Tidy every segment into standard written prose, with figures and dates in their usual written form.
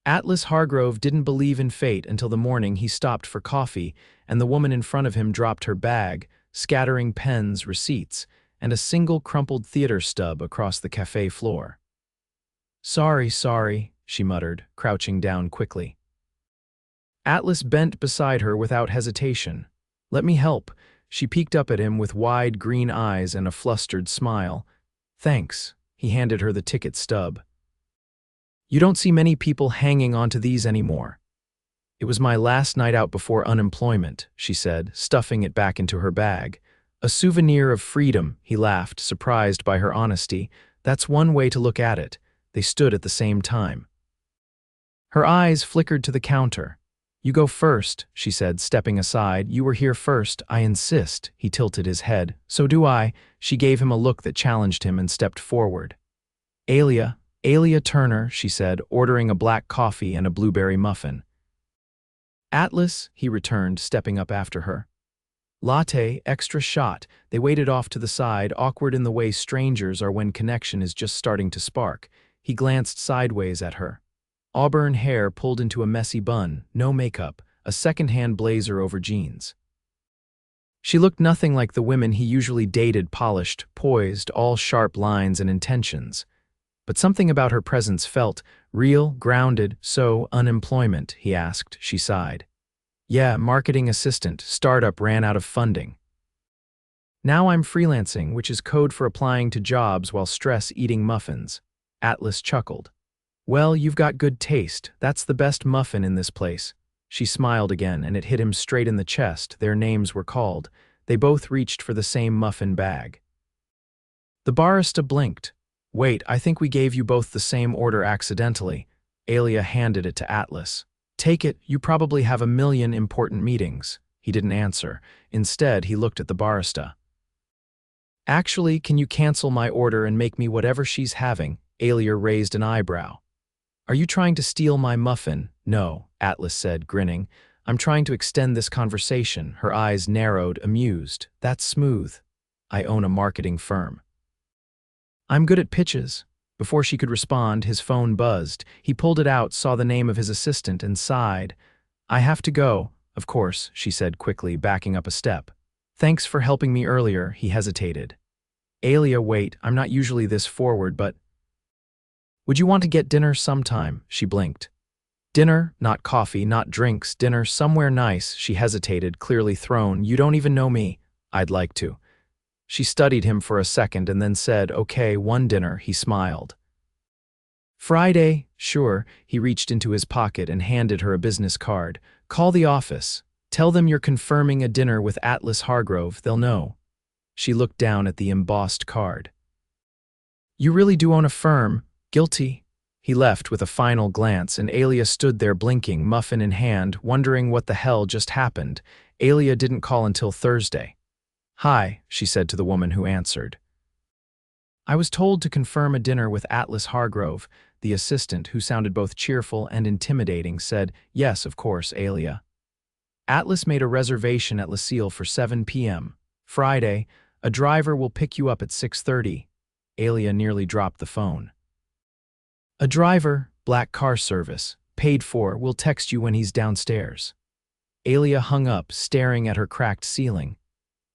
Atlas Hargrove didn't believe in fate until the morning he stopped for coffee and the woman in front of him dropped her bag, scattering pens, receipts, and a single crumpled theater stub across the cafe floor. Sorry, she muttered, crouching down quickly. Atlas bent beside her without hesitation. Let me help. She peeked up at him with wide green eyes and a flustered smile. Thanks. He handed her the ticket stub. You don't see many people hanging onto these anymore. It was my last night out before unemployment, she said, stuffing it back into her bag. A souvenir of freedom, he laughed, surprised by her honesty. That's one way to look at it. They stood at the same time. Her eyes flickered to the counter. You go first, she said, stepping aside. You were here first, I insist. He tilted his head. So do I. She gave him a look that challenged him and stepped forward. Alia Turner, she said, ordering a black coffee and a blueberry muffin. Atlas, he returned, stepping up after her. Latte, extra shot. They waited off to the side, awkward in the way strangers are when connection is just starting to spark. He glanced sideways at her. Auburn hair pulled into a messy bun, no makeup, a second-hand blazer over jeans. She looked nothing like the women he usually dated, polished, poised, all sharp lines and intentions. But something about her presence felt real, grounded. So, unemployment, he asked. She sighed. Yeah, marketing assistant, startup ran out of funding. Now I'm freelancing, which is code for applying to jobs while eating muffins. Atlas chuckled. Well, you've got good taste. That's the best muffin in this place. She smiled again, and it hit him straight in the chest. Their names were called. They both reached for the same muffin bag. The barista blinked. Wait, I think we gave you both the same order accidentally. Alia handed it to Atlas. Take it, you probably have a million important meetings. He didn't answer. Instead, he looked at the barista. Actually, can you cancel my order and make me whatever she's having? Alia raised an eyebrow. Are you trying to steal my muffin? No, Atlas said, grinning. I'm trying to extend this conversation. Her eyes narrowed, amused. That's smooth. I own a marketing firm. I'm good at pitches. Before she could respond, his phone buzzed. He pulled it out, saw the name of his assistant, and sighed. I have to go. Of course, she said quickly, backing up a step. Thanks for helping me earlier, he hesitated. Alia, wait, I'm not usually this forward, but... Would you want to get dinner sometime? She blinked. Dinner, not coffee, not drinks, dinner, somewhere nice. She hesitated, clearly thrown. You don't even know me. I'd like to. She studied him for a second and then said, okay, one dinner. He smiled. Friday, sure. He reached into his pocket and handed her a business card. Call the office. Tell them you're confirming a dinner with Atlas Hargrove. They'll know. She looked down at the embossed card. You really do own a firm. Guilty. He left with a final glance, and Alia stood there blinking, muffin in hand, wondering what the hell just happened. Alia didn't call until Thursday. Hi, she said to the woman who answered. I was told to confirm a dinner with Atlas Hargrove. The assistant, who sounded both cheerful and intimidating, said, Yes, of course, Alia. Atlas made a reservation at Lucille for 7 p.m. Friday. A driver will pick you up at 6:30. Alia nearly dropped the phone. A driver, black car service, paid for, will text you when he's downstairs. Alia hung up, staring at her cracked ceiling.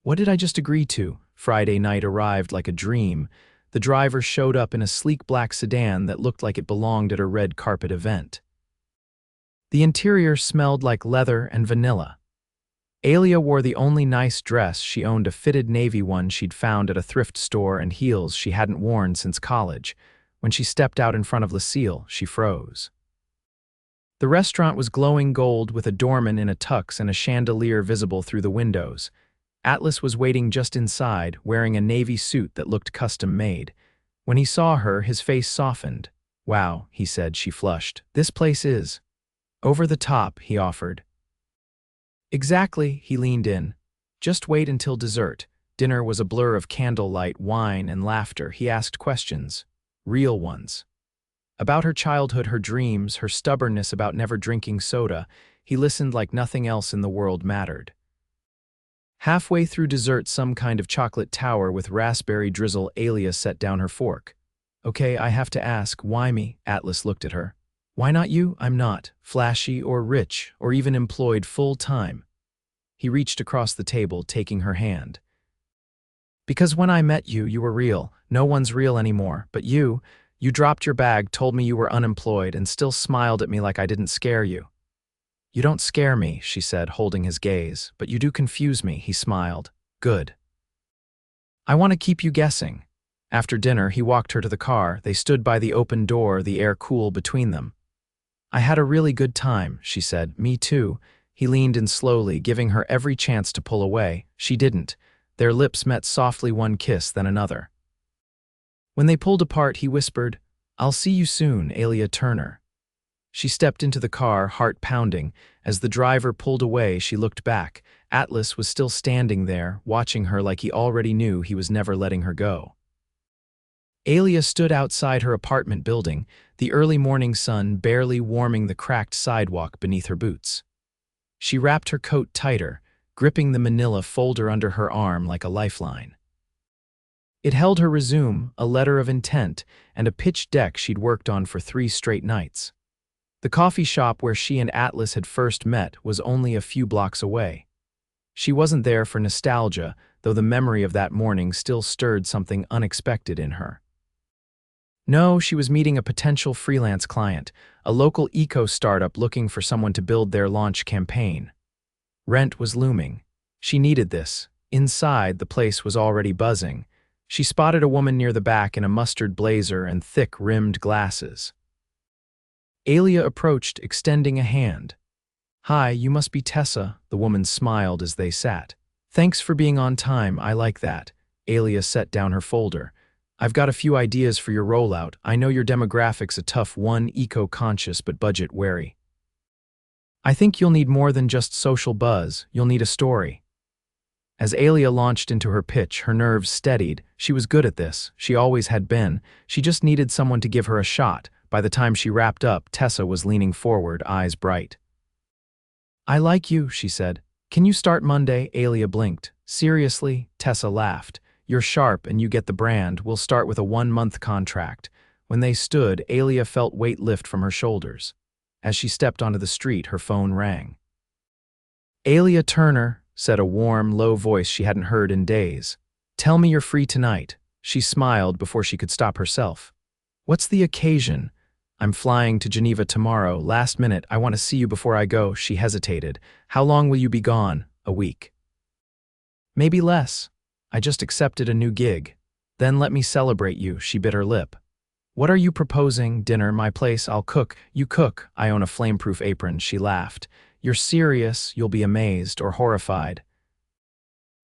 What did I just agree to? Friday night arrived like a dream. The driver showed up in a sleek black sedan that looked like it belonged at a red carpet event. The interior smelled like leather and vanilla. Alia wore the only nice dress she owned, a fitted navy one she'd found at a thrift store, and heels she hadn't worn since college. When she stepped out in front of Lucille, she froze. The restaurant was glowing gold with a doorman in a tux and a chandelier visible through the windows. Atlas was waiting just inside, wearing a navy suit that looked custom-made. When he saw her, his face softened. Wow, he said. She flushed. This place is over the top, he offered. Exactly, he leaned in. Just wait until dessert. Dinner was a blur of candlelight, wine, and laughter. He asked questions. Real ones. About her childhood, her dreams, her stubbornness about never drinking soda. He listened like nothing else in the world mattered. Halfway through dessert, some kind of chocolate tower with raspberry drizzle, Alia set down her fork. Okay, I have to ask, why me? Atlas looked at her. Why not you? I'm not flashy or rich or even employed full-time. He reached across the table, taking her hand. Because when I met you, you were real. No one's real anymore. But you dropped your bag, told me you were unemployed, and still smiled at me like I didn't scare you. You don't scare me, she said, holding his gaze, but you do confuse me, he smiled. Good. I want to keep you guessing. After dinner, he walked her to the car. They stood by the open door, the air cool between them. I had a really good time, she said. Me too. He leaned in slowly, giving her every chance to pull away. She didn't. Their lips met softly, one kiss, then another. When they pulled apart, he whispered, I'll see you soon, Alia Turner. She stepped into the car, heart pounding. As the driver pulled away, she looked back. Atlas was still standing there, watching her like he already knew he was never letting her go. Alia stood outside her apartment building, the early morning sun barely warming the cracked sidewalk beneath her boots. She wrapped her coat tighter, gripping the manila folder under her arm like a lifeline. It held her resume, a letter of intent, and a pitch deck she'd worked on for 3 straight nights. The coffee shop where she and Atlas had first met was only a few blocks away. She wasn't there for nostalgia, though the memory of that morning still stirred something unexpected in her. No, she was meeting a potential freelance client, a local eco-startup looking for someone to build their launch campaign. Rent was looming. She needed this. Inside, the place was already buzzing. She spotted a woman near the back in a mustard blazer and thick-rimmed glasses. Alia approached, extending a hand. Hi, you must be Tessa, the woman smiled as they sat. Thanks for being on time, I like that. Alia set down her folder. I've got a few ideas for your rollout. I know your demographic's a tough one, eco-conscious but budget-wary. I think you'll need more than just social buzz, you'll need a story. As Alia launched into her pitch, her nerves steadied. She was good at this, she always had been. She just needed someone to give her a shot. By the time she wrapped up, Tessa was leaning forward, eyes bright. I like you, she said. Can you start Monday? Alia blinked. Seriously? Tessa laughed. You're sharp and you get the brand. We'll start with a 1-month contract. When they stood, Alia felt weight lift from her shoulders. As she stepped onto the street, her phone rang. Alia Turner, said a warm, low voice she hadn't heard in days. Tell me you're free tonight. She smiled before she could stop herself. What's the occasion? I'm flying to Geneva tomorrow. Last minute, I want to see you before I go. She hesitated. How long will you be gone? A week. Maybe less. I just accepted a new gig. Then let me celebrate you, she bit her lip. What are you proposing? Dinner, my place, I'll cook. You cook. I own a flameproof apron, she laughed. You're serious, you'll be amazed or horrified.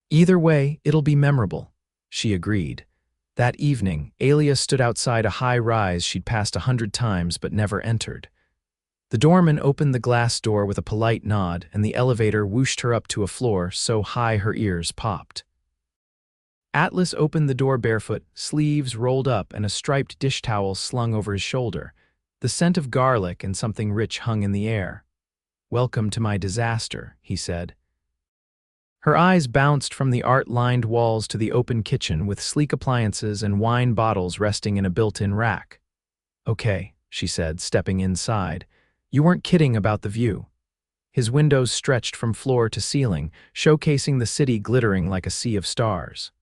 Either way, it'll be memorable, she agreed. That evening, Alia stood outside a high-rise she'd passed 100 times but never entered. The doorman opened the glass door with a polite nod, and the elevator whooshed her up to a floor so high her ears popped. Atlas opened the door barefoot, sleeves rolled up and a striped dish towel slung over his shoulder. The scent of garlic and something rich hung in the air. Welcome to my disaster, he said. Her eyes bounced from the art-lined walls to the open kitchen with sleek appliances and wine bottles resting in a built-in rack. Okay, she said, stepping inside. You weren't kidding about the view. His windows stretched from floor to ceiling, showcasing the city glittering like a sea of stars.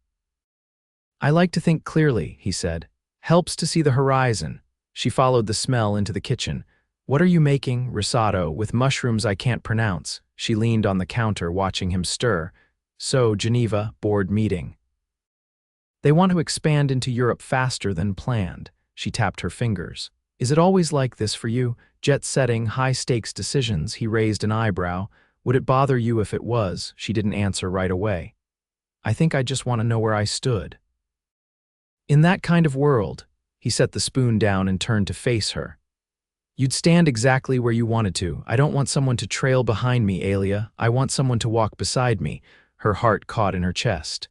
I like to think clearly, he said. Helps to see the horizon. She followed the smell into the kitchen. What are you making? Risotto, with mushrooms I can't pronounce. She leaned on the counter, watching him stir. So, Geneva, board meeting. They want to expand into Europe faster than planned. She tapped her fingers. Is it always like this for you? Jet-setting, high-stakes decisions. He raised an eyebrow. Would it bother you if it was? She didn't answer right away. I think I just want to know where I stood. In that kind of world, he set the spoon down and turned to face her. You'd stand exactly where you wanted to. I don't want someone to trail behind me, Alia. I want someone to walk beside me. Her heart caught in her chest.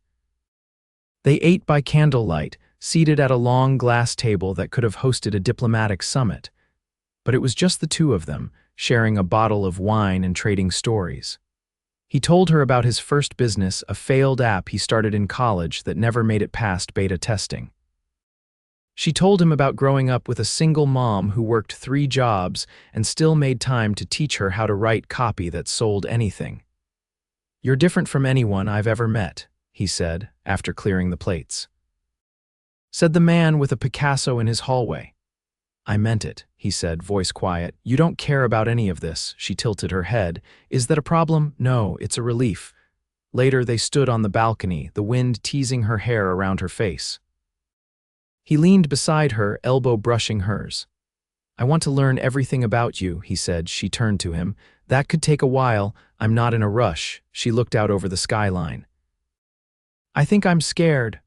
They ate by candlelight, seated at a long glass table that could have hosted a diplomatic summit. But it was just the two of them, sharing a bottle of wine and trading stories. He told her about his first business, a failed app he started in college that never made it past beta testing. She told him about growing up with a single mom who worked 3 jobs and still made time to teach her how to write copy that sold anything. "You're different from anyone I've ever met," he said, after clearing the plates. Said the man with a Picasso in his hallway. "I meant it," he said, voice quiet. "You don't care about any of this." She tilted her head. "Is that a problem?" "No, it's a relief." Later they stood on the balcony, the wind teasing her hair around her face. He leaned beside her, elbow brushing hers. "I want to learn everything about you," he said. She turned to him. "That could take a while. I'm not in a rush." She looked out over the skyline. "I think I'm scared."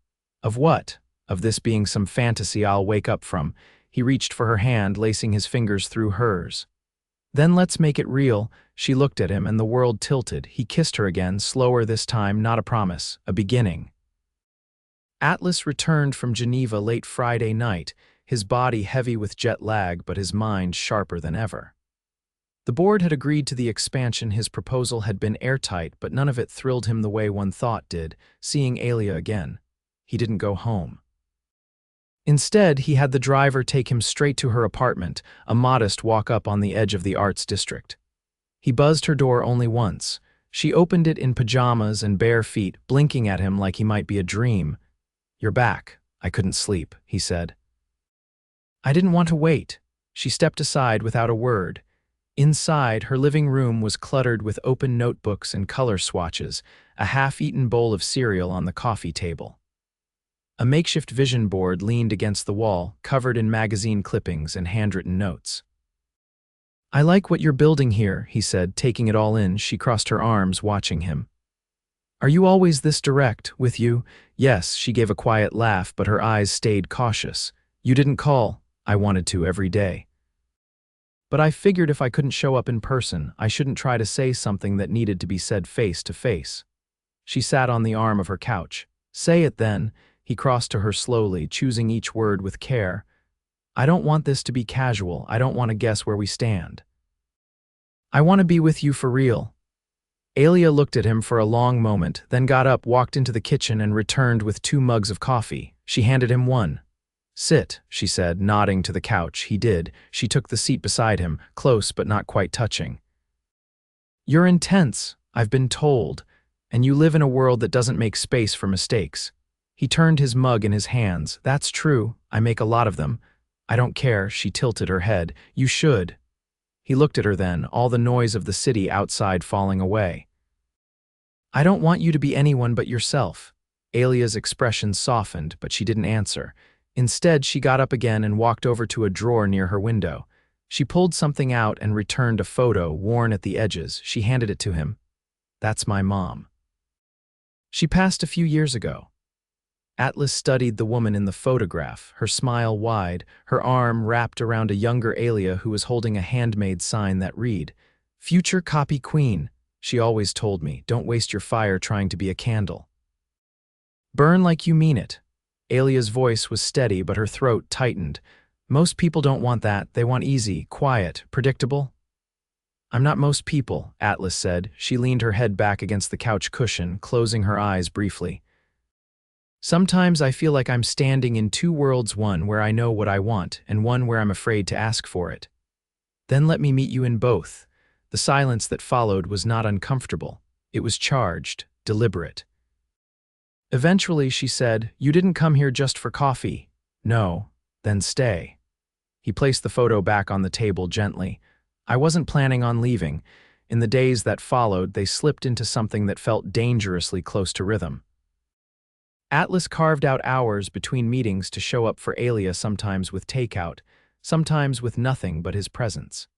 "Of what?" "Of this being some fantasy I'll wake up from." He reached for her hand, lacing his fingers through hers. "Then let's make it real." She looked at him and the world tilted. He kissed her again, slower this time, not a promise, a beginning. Atlas returned from Geneva late Friday night, his body heavy with jet lag but his mind sharper than ever. The board had agreed to the expansion. His proposal had been airtight, but none of it thrilled him the way one thought did, seeing Alia again. He didn't go home. Instead, he had the driver take him straight to her apartment, a modest walk-up on the edge of the arts district. He buzzed her door only once. She opened it in pajamas and bare feet, blinking at him like he might be a dream. "You're back. I couldn't sleep," he said. "I didn't want to wait." She stepped aside without a word. Inside, her living room was cluttered with open notebooks and color swatches, a half-eaten bowl of cereal on the coffee table. A makeshift vision board leaned against the wall, covered in magazine clippings and handwritten notes. "I like what you're building here," he said, taking it all in. She crossed her arms, watching him. "Are you always this direct with you?" "Yes," she gave a quiet laugh, but her eyes stayed cautious. "You didn't call." "I wanted to every day. But I figured if I couldn't show up in person, I shouldn't try to say something that needed to be said face to face." She sat on the arm of her couch. "Say it then." He crossed to her slowly, choosing each word with care. "I don't want this to be casual. I don't want to guess where we stand. I want to be with you for real." Alia looked at him for a long moment, then got up, walked into the kitchen, and returned with 2 mugs of coffee. She handed him one. "Sit," she said, nodding to the couch. He did. She took the seat beside him, close but not quite touching. "You're intense, I've been told, and you live in a world that doesn't make space for mistakes." He turned his mug in his hands. "That's true. I make a lot of them." "I don't care." She tilted her head. "You should." He looked at her then, all the noise of the city outside falling away. "I don't want you to be anyone but yourself." Alia's expression softened, but she didn't answer. Instead, she got up again and walked over to a drawer near her window. She pulled something out and returned a photo, worn at the edges. She handed it to him. "That's my mom. She passed a few years ago." Atlas studied the woman in the photograph, her smile wide, her arm wrapped around a younger Alia who was holding a handmade sign that read, "Future Copy Queen. She always told me, don't waste your fire trying to be a candle. Burn like you mean it." Alia's voice was steady, but her throat tightened. "Most people don't want that. They want easy, quiet, predictable." "I'm not most people," Atlas said. She leaned her head back against the couch cushion, closing her eyes briefly. "Sometimes I feel like I'm standing in 2 worlds, one where I know what I want, and one where I'm afraid to ask for it. Then let me meet you in both." The silence that followed was not uncomfortable. It was charged, deliberate. Eventually, she said, "You didn't come here just for coffee." "No." "Then stay." He placed the photo back on the table gently. "I wasn't planning on leaving." In the days that followed, they slipped into something that felt dangerously close to rhythm. Atlas carved out hours between meetings to show up for Alia, sometimes with takeout, sometimes with nothing but his presence.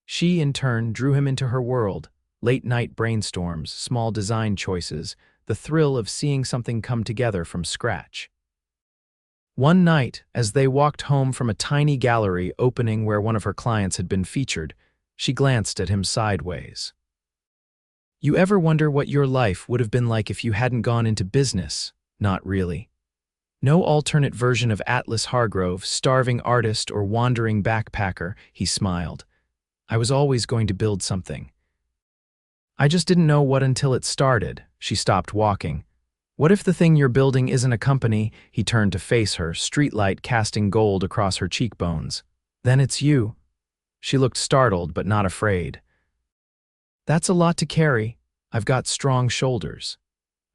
She, in turn, drew him into her world, late-night brainstorms, small design choices, the thrill of seeing something come together from scratch. One night, as they walked home from a tiny gallery opening where one of her clients had been featured, she glanced at him sideways. "You ever wonder what your life would have been like if you hadn't gone into business?" "Not really." No alternate version of Atlas Hargrove, starving artist or wandering backpacker, he smiled. "I was always going to build something. I just didn't know what until it started." She stopped walking. What if the thing you're building isn't a company? He turned to face her, streetlight casting gold across her cheekbones. Then it's you. She looked startled but not afraid. That's a lot to carry. I've got strong shoulders.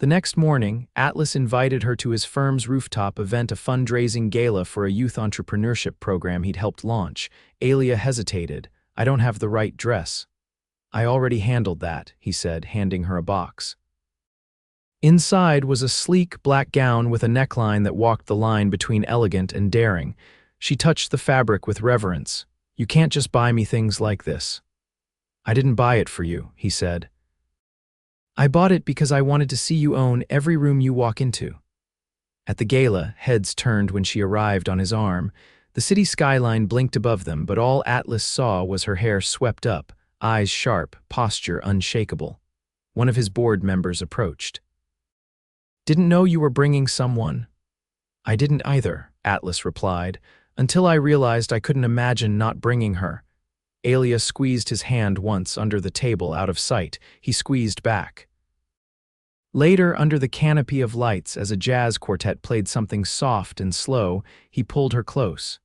The next morning, Atlas invited her to his firm's rooftop event, a fundraising gala for a youth entrepreneurship program he'd helped launch. Alia hesitated. I don't have the right dress. I already handled that, he said, handing her a box. Inside was a sleek black gown with a neckline that walked the line between elegant and daring. She touched the fabric with reverence. You can't just buy me things like this. I didn't buy it for you, he said. I bought it because I wanted to see you own every room you walk into. At the gala, heads turned when she arrived on his arm. The city skyline blinked above them, but all Atlas saw was her hair swept up, eyes sharp, posture unshakable. One of his board members approached. Didn't know you were bringing someone. I didn't either, Atlas replied, until I realized I couldn't imagine not bringing her. Alia squeezed his hand once under the table out of sight. He squeezed back. Later, under the canopy of lights, as a jazz quartet played something soft and slow, he pulled her close.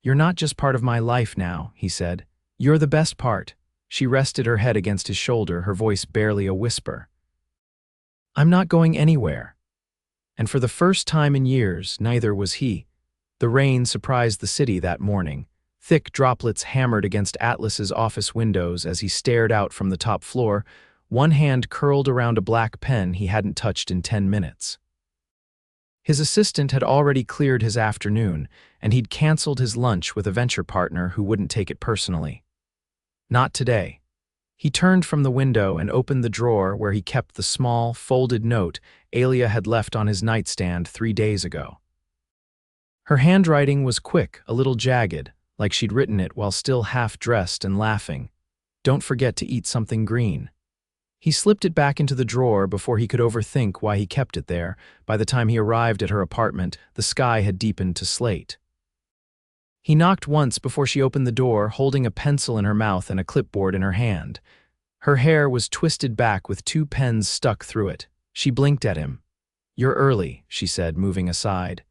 You're not just part of my life now, he said. You're the best part. She rested her head against his shoulder, her voice barely a whisper. I'm not going anywhere. And for the first time in years, neither was he. The rain surprised the city that morning. Thick droplets hammered against Atlas's office windows as he stared out from the top floor, one hand curled around a black pen he hadn't touched in 10 minutes. His assistant had already cleared his afternoon, and he'd canceled his lunch with a venture partner who wouldn't take it personally. Not today. He turned from the window and opened the drawer where he kept the small, folded note Alia had left on his nightstand 3 days ago. Her handwriting was quick, a little jagged, like she'd written it while still half-dressed and laughing. Don't forget to eat something green. He slipped it back into the drawer before he could overthink why he kept it there. By the time he arrived at her apartment, the sky had deepened to slate. He knocked once before she opened the door, holding a pencil in her mouth and a clipboard in her hand. Her hair was twisted back with 2 pens stuck through it. She blinked at him. You're early, she said, moving aside.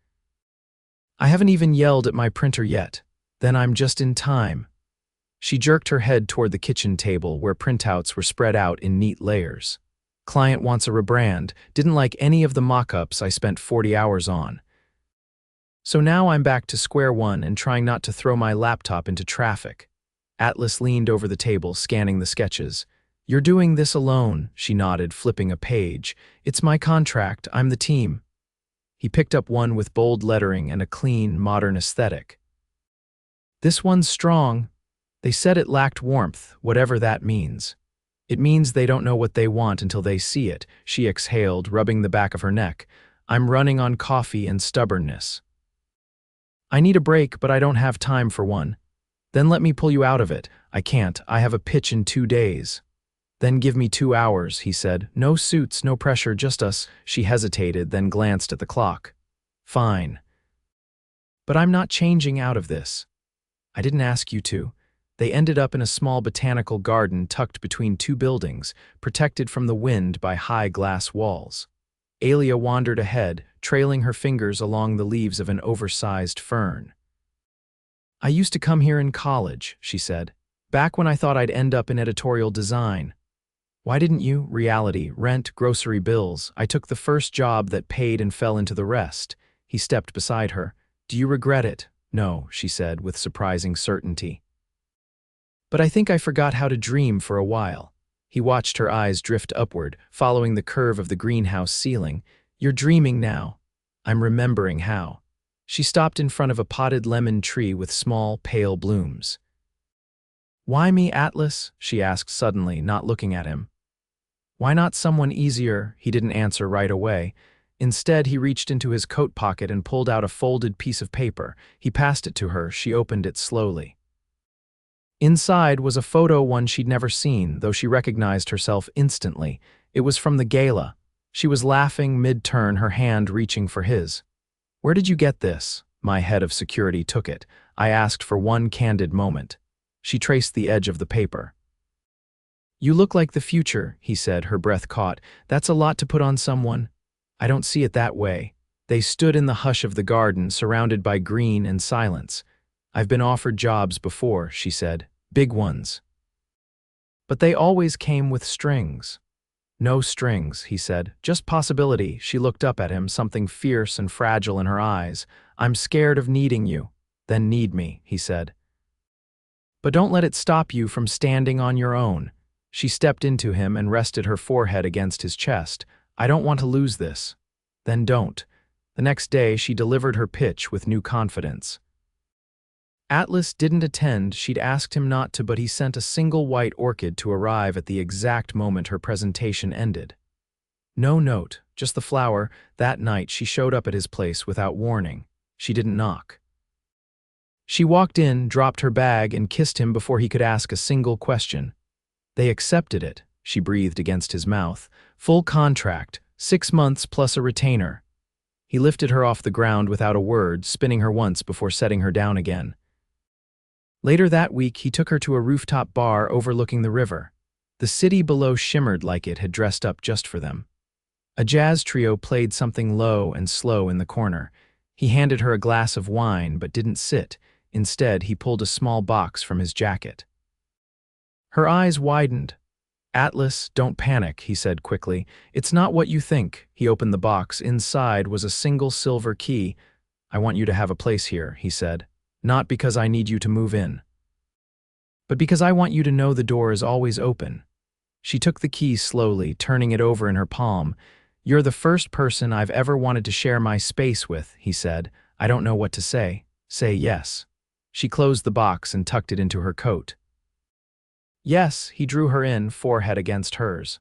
I haven't even yelled at my printer yet. Then I'm just in time. She jerked her head toward the kitchen table where printouts were spread out in neat layers. Client wants a rebrand, didn't like any of the mock-ups I spent 40 hours on. So now I'm back to square one and trying not to throw my laptop into traffic. Atlas leaned over the table, scanning the sketches. You're doing this alone, she nodded, flipping a page. It's my contract, I'm the team. He picked up one with bold lettering and a clean, modern aesthetic. This one's strong. They said it lacked warmth, whatever that means. It means they don't know what they want until they see it, she exhaled, rubbing the back of her neck. I'm running on coffee and stubbornness. I need a break, but I don't have time for one. Then let me pull you out of it. I can't. I have a pitch in 2 days. Then give me 2 hours, he said. No suits, no pressure, just us. She hesitated, then glanced at the clock. Fine. But I'm not changing out of this. I didn't ask you to. They ended up in a small botanical garden tucked between 2 buildings, protected from the wind by high glass walls. Alia wandered ahead, trailing her fingers along the leaves of an oversized fern. I used to come here in college, she said, back when I thought I'd end up in editorial design. Why didn't you? Reality, rent, grocery bills. I took the first job that paid and fell into the rest. He stepped beside her. Do you regret it? No, she said with surprising certainty. But I think I forgot how to dream for a while. He watched her eyes drift upward, following the curve of the greenhouse ceiling. You're dreaming now. I'm remembering how. She stopped in front of a potted lemon tree with small, pale blooms. Why me, Atlas? She asked suddenly, not looking at him. Why not someone easier? He didn't answer right away. Instead, he reached into his coat pocket and pulled out a folded piece of paper. He passed it to her. She opened it slowly. Inside was a photo one she'd never seen, though she recognized herself instantly. It was from the gala. She was laughing mid-turn, her hand reaching for his. Where did you get this? My head of security took it. I asked for one candid moment. She traced the edge of the paper. You look like the future, he said, her breath caught. That's a lot to put on someone. I don't see it that way. They stood in the hush of the garden, surrounded by green and silence. I've been offered jobs before, she said. Big ones. But they always came with strings. No strings, he said. Just possibility. She looked up at him, something fierce and fragile in her eyes. I'm scared of needing you. Then need me, he said. But don't let it stop you from standing on your own. She stepped into him and rested her forehead against his chest. I don't want to lose this. Then don't. The next day, she delivered her pitch with new confidence. Atlas didn't attend. She'd asked him not to, but he sent a single white orchid to arrive at the exact moment her presentation ended. No note, just the flower. That night, she showed up at his place without warning. She didn't knock. She walked in, dropped her bag, and kissed him before he could ask a single question. They accepted it, she breathed against his mouth. Full contract, 6 months plus a retainer. He lifted her off the ground without a word, spinning her once before setting her down again. Later that week, he took her to a rooftop bar overlooking the river. The city below shimmered like it had dressed up just for them. A jazz trio played something low and slow in the corner. He handed her a glass of wine but didn't sit. Instead, he pulled a small box from his jacket. Her eyes widened. Atlas, don't panic, he said quickly. It's not what you think. He opened the box. Inside was a single silver key. I want you to have a place here, he said. Not because I need you to move in, but because I want you to know the door is always open. She took the key slowly, turning it over in her palm. You're the first person I've ever wanted to share my space with, he said. I don't know what to say. Say yes. She closed the box and tucked it into her coat. Yes, he drew her in, forehead against hers.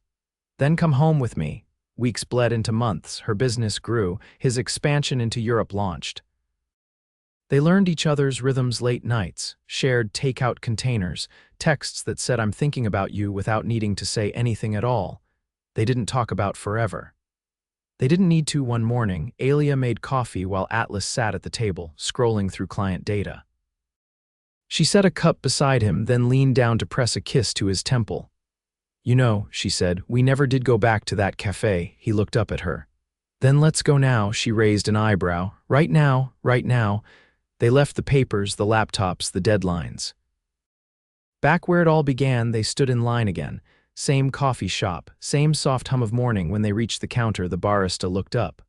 Then come home with me. Weeks bled into months. Her business grew. His expansion into Europe launched. They learned each other's rhythms late nights, shared takeout containers, texts that said I'm thinking about you without needing to say anything at all. They didn't talk about forever. They didn't need to. One morning, Alia made coffee while Atlas sat at the table, scrolling through client data. She set a cup beside him, then leaned down to press a kiss to his temple. You know, she said, we never did go back to that cafe. He looked up at her. Then let's go now, she raised an eyebrow. Right now, right now. They left the papers, the laptops, the deadlines. Back where it all began, they stood in line again. Same coffee shop, same soft hum of morning. When they reached the counter, the barista looked up.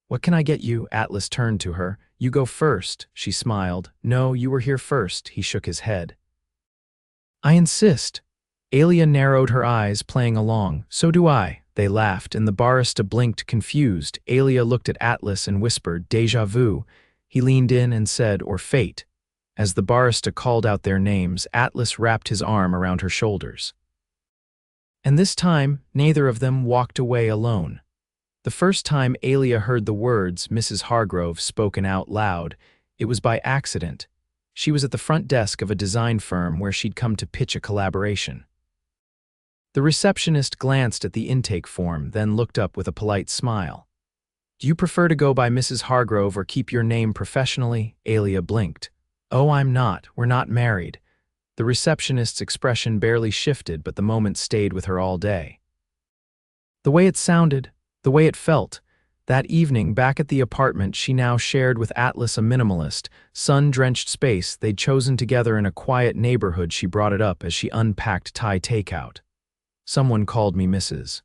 What can I get you? Atlas turned to her. You go first, she smiled. No, you were here first, he shook his head. I insist. Alia narrowed her eyes, playing along. So do I. They laughed, and the barista blinked, confused. Alia looked at Atlas and whispered, Déjà vu. He leaned in and said, or fate. As the barista called out their names, Atlas wrapped his arm around her shoulders. And this time, neither of them walked away alone. The first time Alia heard the words Mrs. Hargrove spoken out loud, it was by accident. She was at the front desk of a design firm where she'd come to pitch a collaboration. The receptionist glanced at the intake form, then looked up with a polite smile. Do you prefer to go by Mrs. Hargrove or keep your name professionally? Alia blinked. Oh, I'm not. We're not married. The receptionist's expression barely shifted, but the moment stayed with her all day. The way it sounded, the way it felt. That evening, back at the apartment she now shared with Atlas, a minimalist, sun-drenched space they'd chosen together in a quiet neighborhood, she brought it up as she unpacked Thai takeout. Someone called me Mrs.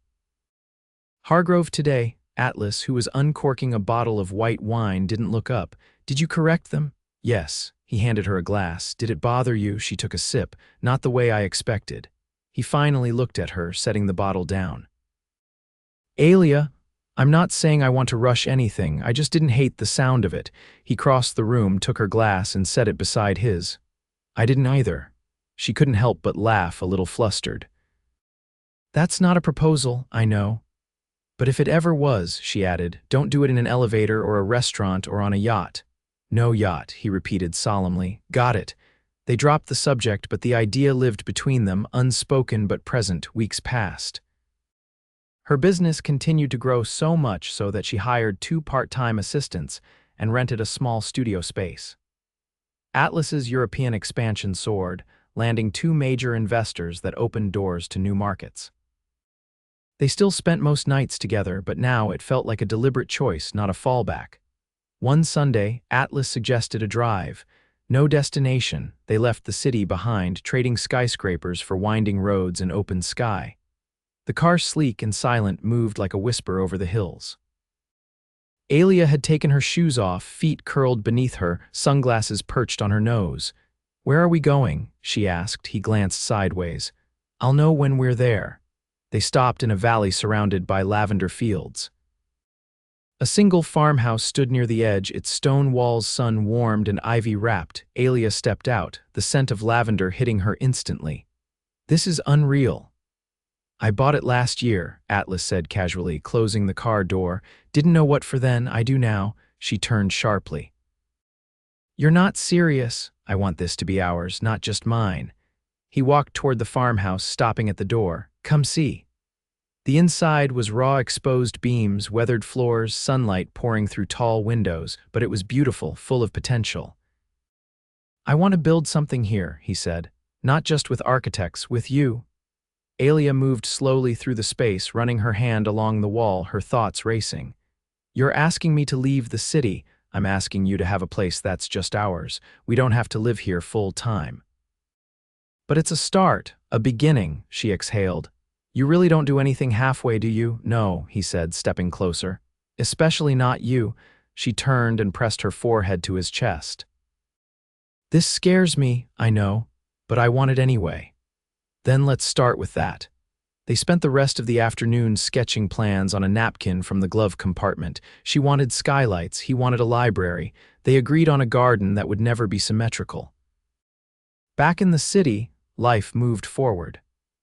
Hargrove today. Atlas, who was uncorking a bottle of white wine, didn't look up. Did you correct them? Yes. He handed her a glass. Did it bother you? She took a sip. Not the way I expected. He finally looked at her, setting the bottle down. Alia, I'm not saying I want to rush anything. I just didn't hate the sound of it. He crossed the room, took her glass, and set it beside his. I didn't either. She couldn't help but laugh, a little flustered. That's not a proposal, I know. But if it ever was, she added, don't do it in an elevator or a restaurant or on a yacht. No yacht, he repeated solemnly. Got it. They dropped the subject, but the idea lived between them, unspoken but present. Weeks passed. Her business continued to grow so much so that she hired 2 part-time assistants and rented a small studio space. Atlas's European expansion soared, landing 2 major investors that opened doors to new markets. They still spent most nights together, but now it felt like a deliberate choice, not a fallback. One Sunday, Atlas suggested a drive. No destination, they left the city behind, trading skyscrapers for winding roads and open sky. The car, sleek and silent, moved like a whisper over the hills. Alia had taken her shoes off, feet curled beneath her, sunglasses perched on her nose. "Where are we going?" she asked. He glanced sideways. "I'll know when we're there." They stopped in a valley surrounded by lavender fields. A single farmhouse stood near the edge, its stone walls sun-warmed and ivy-wrapped. Alia stepped out, the scent of lavender hitting her instantly. "This is unreal." "I bought it last year," Atlas said casually, closing the car door. "Didn't know what for then, I do now." She turned sharply. "You're not serious." "I want this to be ours, not just mine." He walked toward the farmhouse, stopping at the door. "Come see." The inside was raw, exposed beams, weathered floors, sunlight pouring through tall windows, but it was beautiful, full of potential. "I want to build something here," he said. "Not just with architects, with you." Alia moved slowly through the space, running her hand along the wall, her thoughts racing. "You're asking me to leave the city. I'm asking you to have a place that's just ours. We don't have to live here full time." "But it's a start, a beginning," she exhaled. "You really don't do anything halfway, do you?" "No," he said, stepping closer. "Especially not you." She turned and pressed her forehead to his chest. "This scares me, I know, but I want it anyway." "Then let's start with that." They spent the rest of the afternoon sketching plans on a napkin from the glove compartment. She wanted skylights, he wanted a library. They agreed on a garden that would never be symmetrical. Back in the city, life moved forward.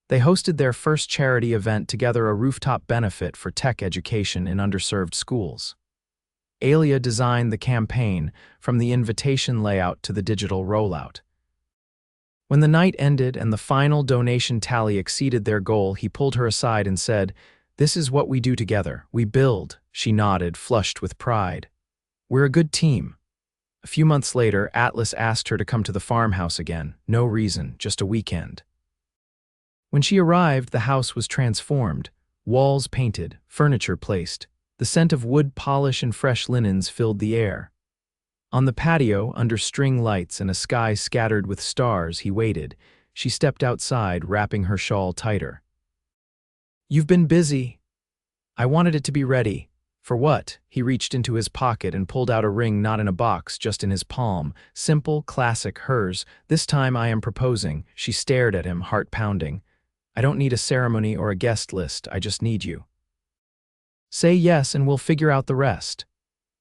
They hosted their first charity event together, a rooftop benefit for tech education in underserved schools. Alia designed the campaign, from the invitation layout to the digital rollout. When the night ended and the final donation tally exceeded their goal, he pulled her aside and said, "This is what we do together. We build." She nodded, flushed with pride. "We're a good team." A few months later, Atlas asked her to come to the farmhouse again. No reason, just a weekend. When she arrived, the house was transformed. Walls painted, furniture placed. The scent of wood polish and fresh linens filled the air. On the patio, under string lights and a sky scattered with stars, he waited. She stepped outside, wrapping her shawl tighter. "You've been busy." "I wanted it to be ready." "For what?" He reached into his pocket and pulled out a ring, not in a box, just in his palm. Simple, classic, hers. "This time I am proposing." She stared at him, heart pounding. "I don't need a ceremony or a guest list, I just need you. Say yes and we'll figure out the rest."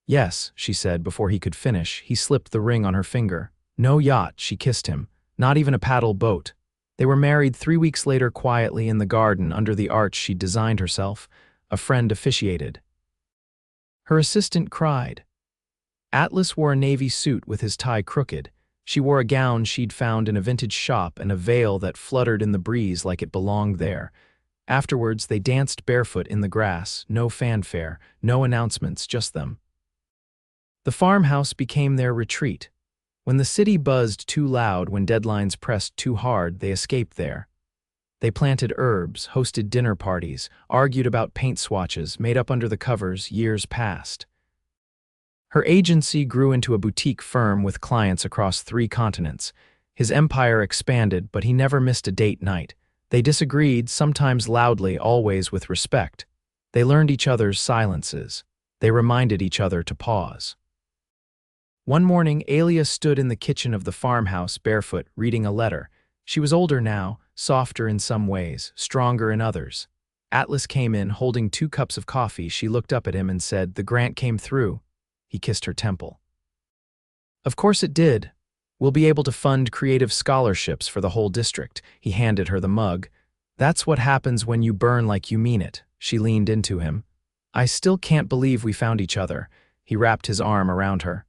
"Yes," she said before he could finish. He slipped the ring on her finger. No yacht, she kissed him. Not even a paddle boat. They were married 3 weeks later, quietly in the garden under the arch she'd designed herself. A friend officiated. Her assistant cried. Atlas wore a navy suit with his tie crooked. She wore a gown she'd found in a vintage shop and a veil that fluttered in the breeze like it belonged there. Afterwards, they danced barefoot in the grass, no fanfare, no announcements, just them. The farmhouse became their retreat. When the city buzzed too loud, when deadlines pressed too hard, they escaped there. They planted herbs, hosted dinner parties, argued about paint swatches, made up under the covers. Years passed. Her agency grew into a boutique firm with clients across 3 continents. His empire expanded, but he never missed a date night. They disagreed, sometimes loudly, always with respect. They learned each other's silences. They reminded each other to pause. One morning, Alia stood in the kitchen of the farmhouse, barefoot, reading a letter. She was older now, softer in some ways, stronger in others. Atlas came in, holding 2 cups of coffee. She looked up at him and said, "The grant came through." He kissed her temple. "Of course it did. We'll be able to fund creative scholarships for the whole district." He handed her the mug. "That's what happens when you burn like you mean it." She leaned into him. "I still can't believe we found each other." He wrapped his arm around her.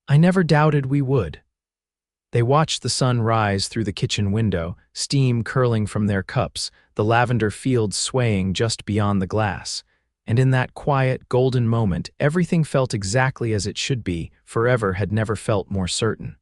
"I never doubted we would." They watched the sun rise through the kitchen window, steam curling from their cups, the lavender fields swaying just beyond the glass. And in that quiet, golden moment, everything felt exactly as it should be. Forever had never felt more certain.